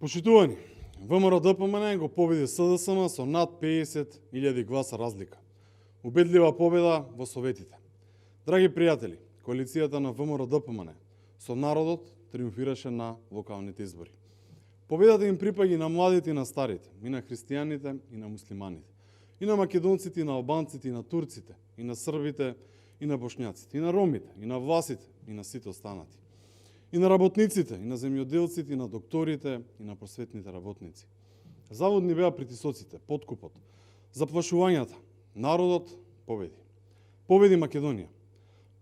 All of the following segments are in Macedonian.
Почитувани, ВМРО-ДПМН го победи СДСМ со над 50.000 гласа разлика. Убедлива победа во советите. Драги пријатели, коалицијата на ВМРО-ДПМН со народот триумфираше на локалните избори. Победата им припаѓа и на младите и на старите, и на христијаните и на муслиманите, и на македонците и на албанците и на турците, и на србите и на бошњаците, и на ромите, и на власите, и на сите останати. И на работниците, и на земјоделците, и на докторите, и на просветните работници. Заводни беа притисоците, подкупот, заплашувањата. Народот победи. Победи Македонија.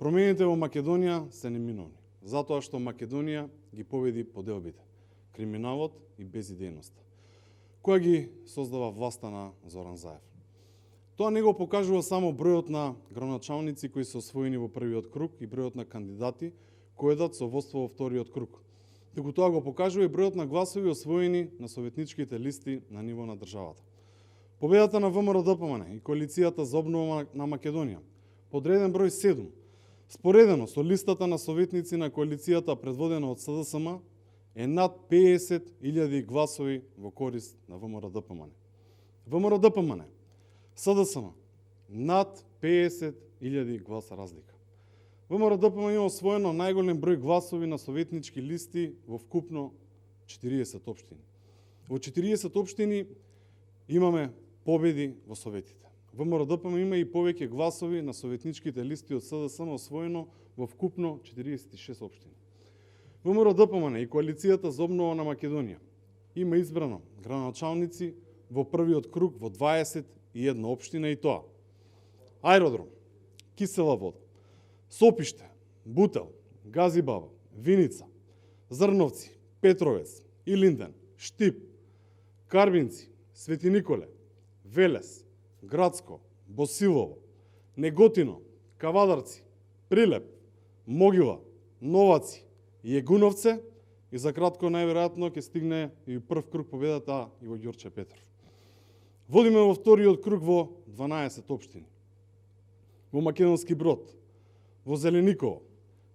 Промените во Македонија се неминовни, затоа што Македонија ги победи поделбите, криминалот и безидејноста, која ги создава власта на Зоран Заев. Тоа не го покажува само бројот на градоначалници кои се освоени во првиот круг и бројот на кандидати кои едат со водство во вториот круг, туку тоа го покажува и бројот на гласови освоени на советничките листи на ниво на државата. Победата на ВМРО-ДПМН и коалицијата за обнова на Македонија, подреден број 7, споредено со листата на советници на коалицијата предводена од СДСМ, е над 50.000 гласови во корист на ВМРО-ДПМН. ВМРО-ДПМН, СДСМ, над 50.000 гласа разлика. ВМРО-ДПМН има освоено најголем број гласови на советнички листи во вкупно 40 општини. Во 40 општини имаме победи во советите. ВМРО-ДПМН има и повеќе гласови на советничките листи од СДСМ освоено во вкупно 46 општини. ВМРО-ДПМН и коалицијата за обнова на Македонија има избрано градоначалници во првиот круг во 21 општина, и тоа: Аеродром, Кисела вода, Сопиште, Бутел, Газибаба, Виница, Зрновци, Петровец, Илинден, Штип, Карбинци, Свети Николе, Велес, Градско, Босилово, Неготино, Кавадарци, Прилеп, Могила, Новаци, Јегуновце, и за кратко најверојатно ќе стигне и прв круг победата и во Ѓорче Петров. Водиме во вториот круг во 12 општини. Во Македонски Брод, во Зелениково,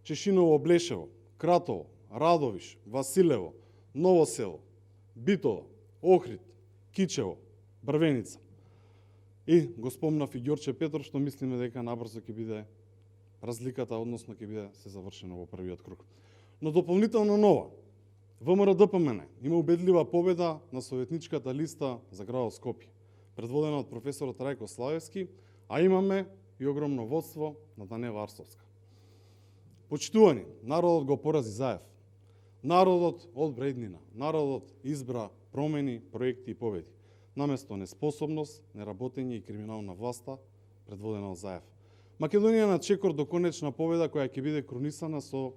Чешиново, Блешево, Кратово, Радовиш, Василево, Ново село, Битола, Охрид, Кичево, Брвеница. И го спомнав и Ѓорче Петров, што мислиме дека набрзо ќе биде разликата, односно ќе биде се завршено во првиот круг. Но дополнително нова, ВМРО-ДПМН има убедлива победа на советничката листа за градот Скопје, предводена од професорот Рајко Славевски, а имаме и огромно водство на Данела Арсовска. Почитувани, народот го порази Заев. Народот одбра иднина. Народот избра промени, проекти и победи, наместо неспособност, неработење и криминална власта предводена од Заев. Македонија на чекор до конечна победа која ќе биде кронисана со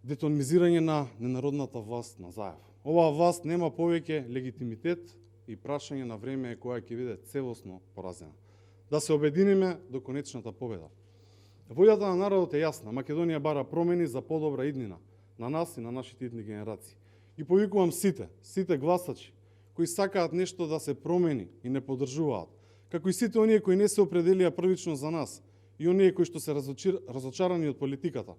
детонизирање на ненародната власт на Заев. Оваа власт нема повеќе легитимитет и прашање на време е која ќе биде целосно поразена. Да се обединиме до конечната победа. Волјата на народот е јасна. Македонија бара промени за подобра иднина на нас и на нашите идни генерации. И повикувам сите гласачи кои сакаат нешто да се промени и не поддржуваат, како и сите оние кои не се определија првично за нас и оние кои што се разочарани од политиката.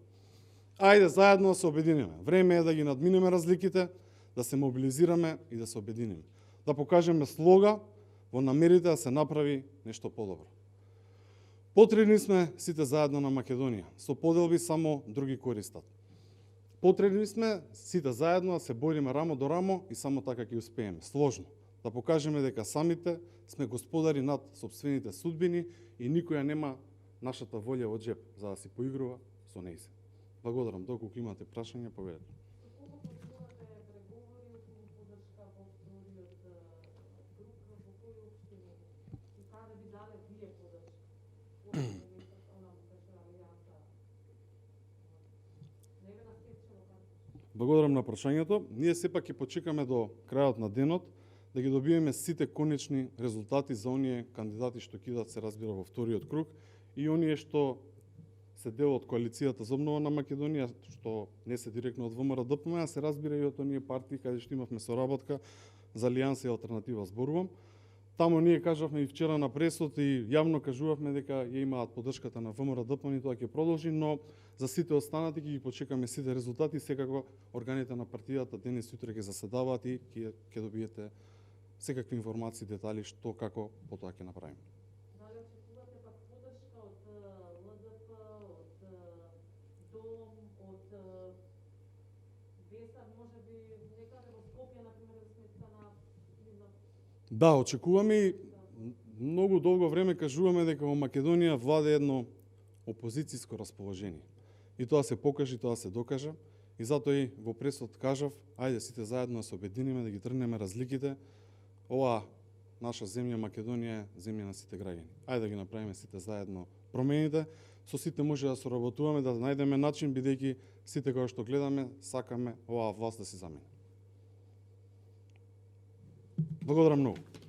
Ајде заедно да се обединиме. Време е да ги надминеме разликите, да се мобилизираме и да се обединиме. Да покажеме слога во намерите да се направи нешто подобро. Потребни сме сите заедно на Македонија. Со поделби само други користат. Потребни сме сите заедно да се бориме рамо до рамо и само така ќе успееме. Сложно. Да покажеме дека самите сме господари над сопствените судбини и никоја нема нашата волја во джеп за да си поигрува со нејзе. Благодарам. Доколку имате прашања, поведете. Благодарам на прашањето. Ние сепак ќе почекаме до крајот на денот да ги добиеме сите конечни резултати за оние кандидати што ќе идат, се разбира, во вториот круг и оние што се дел од коалицијата за обнова на Македонија, што не се директно од ВМРО-ДПМН, а се разбира и од оние партии каде што имавме соработка за Алијанса и Алтернатива, зборувам. Таму ние кажавме и вчера на пресот и јавно кажувавме дека ја имаат поддршката на ВМРО ДПМН и тоа ќе продолжи, но за сите останати ќе ги почекаме сите резултати, секако органите на партијата денес и утре ќе заседаваат и ќе добиете секакви информации, детали што како потоа ќе направиме. Дали очекувате пак поддршка од ЛДП, од ДОМ, од ВЕСАР, можеби некаде во Скопје, например, за сметка на нивна. Да, очекуваме и многу долго време кажуваме дека во Македонија владе едно опозицијско расположение. И тоа се покажи, тоа се докажа. И затоа и во пресот кажав, ајде сите заедно да се обединиме, да ги тргнеме разликите. Оваа наша земја Македонија е земја на сите граѓани. Ајде да ги направиме сите заедно промените. Со сите може да соработуваме, да најдеме начин, бидејќи сите кои што гледаме, сакаме оваа власт да се замени. Благодарам многу.